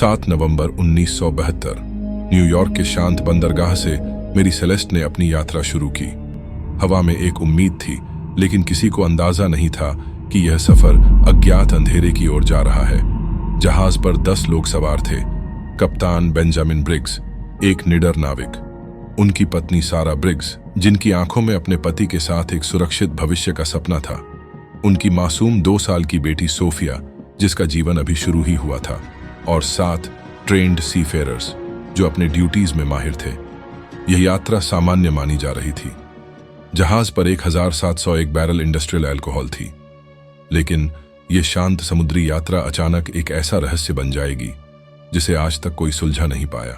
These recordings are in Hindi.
7 नवंबर 1972 न्यूयॉर्क के शांत बंदरगाह से मेरी सेलेस्ट ने अपनी यात्रा शुरू की। हवा में एक उम्मीद थी, लेकिन किसी को अंदाजा नहीं था कि यह सफर अज्ञात अंधेरे की ओर जा रहा है। जहाज पर 10 लोग सवार थे। कप्तान बेंजामिन ब्रिग्स, एक निडर नाविक, उनकी पत्नी सारा ब्रिग्स, जिनकी आंखों में अपने पति के साथ एक सुरक्षित भविष्य का सपना था, उनकी मासूम 2 साल की बेटी सोफिया, जिसका जीवन अभी शुरू ही हुआ था, और 7 ट्रेन्ड सीफेयरर्स जो अपने ड्यूटीज में माहिर थे। यह यात्रा सामान्य मानी जा रही थी। जहाज पर 1701 बैरल इंडस्ट्रियल अल्कोहल थी, लेकिन यह शांत समुद्री यात्रा अचानक एक ऐसा रहस्य बन जाएगी जिसे आज तक कोई सुलझा नहीं पाया।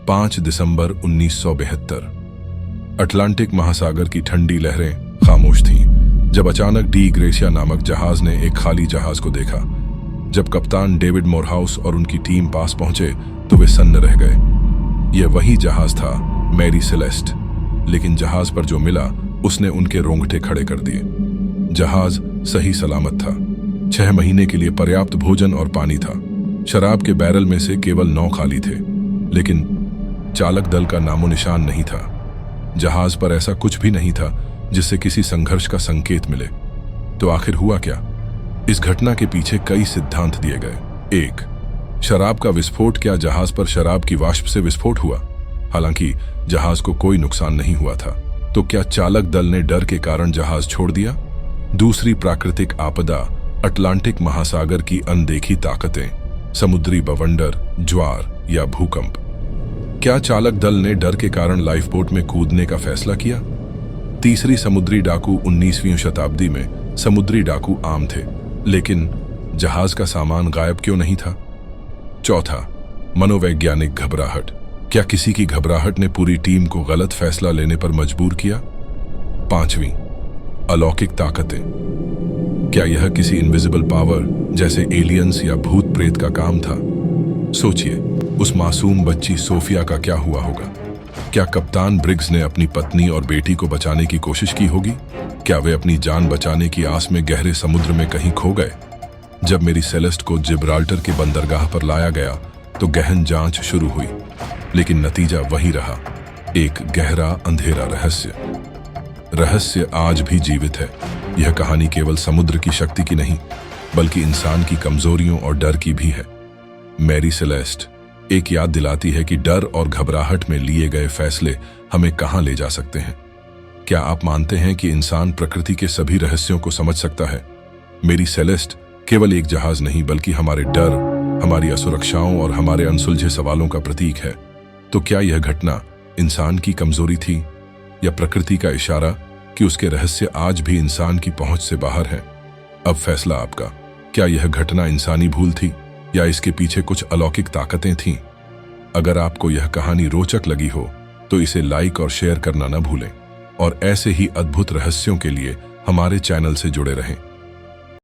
5 दिसंबर 1972 अटलांटिक महासागर की ठंडी लहरें खामोश थीं जब अचानक डी ग्रेसिया नामक जहाज ने एक खाली जहाज को देखा। जब कप्तान डेविड मोरहाउस और उनकी टीम पास पहुंचे तो वे सन्न रह गए। यह वही जहाज था, मैरी सेलेस्ट, लेकिन जहाज पर जो मिला उसने उनके रोंगटे खड़े कर दिए। जहाज सही सलामत था। 6 महीने के लिए पर्याप्त भोजन और पानी था। शराब के बैरल में से केवल 9 खाली थे, लेकिन चालक दल का नामो निशान नहीं था। जहाज पर ऐसा कुछ भी नहीं था जिससे किसी संघर्ष का संकेत मिले। तो आखिर हुआ क्या? इस घटना के पीछे कई सिद्धांत दिए गए। 1. शराब का विस्फोट। क्या जहाज पर शराब की वाष्प से विस्फोट हुआ? हालांकि जहाज को कोई नुकसान नहीं हुआ था। तो क्या चालक दल ने डर के कारण जहाज छोड़ दिया? दूसरी प्राकृतिक आपदा, अटलांटिक महासागर की अनदेखी ताकतें, समुद्री बवंडर, ज्वार या भूकंप। क्या चालक दल ने डर के कारण लाइफबोट में कूदने का फैसला किया? तीसरी, समुद्री डाकू। 19वीं शताब्दी में समुद्री डाकू आम थे, लेकिन जहाज का सामान गायब क्यों नहीं था? चौथा, मनोवैज्ञानिक घबराहट। क्या किसी की घबराहट ने पूरी टीम को गलत फैसला लेने पर मजबूर किया? 5वीं, अलौकिक ताकतें। क्या यह किसी इनविजिबल पावर जैसे एलियंस या भूत प्रेत का काम था? सोचिए, उस मासूम बच्ची सोफिया का क्या हुआ होगा? क्या कप्तान ब्रिग्स ने अपनी पत्नी और बेटी को बचाने की कोशिश की होगी? क्या वे अपनी जान बचाने की आस में गहरे समुद्र में कहीं खो गए? जब मेरी सेलेस्ट को जिब्राल्टर के बंदरगाह पर लाया गया तो गहन जांच शुरू हुई, लेकिन नतीजा वही रहा, एक गहरा अंधेरा रहस्य। रहस्य आज भी जीवित है। यह कहानी केवल समुद्र की शक्ति की नहीं, बल्कि इंसान की कमजोरियों और डर की भी है। मैरी सेलेस्ट एक याद दिलाती है कि डर और घबराहट में लिए गए फैसले हमें कहां ले जा सकते हैं। क्या आप मानते हैं कि इंसान प्रकृति के सभी रहस्यों को समझ सकता है? मेरी सेलेस्ट केवल एक जहाज नहीं, बल्कि हमारे डर, हमारी असुरक्षाओं और हमारे अनसुलझे सवालों का प्रतीक है। तो क्या यह घटना इंसान की कमजोरी थी या प्रकृति का इशारा कि उसके रहस्य आज भी इंसान की पहुंच से बाहर है? अब फैसला आपका। क्या यह घटना इंसानी भूल थी या इसके पीछे कुछ अलौकिक ताकतें थीं? अगर आपको यह कहानी रोचक लगी हो तो इसे लाइक और शेयर करना न भूलें, और ऐसे ही अद्भुत रहस्यों के लिए हमारे चैनल से जुड़े रहें।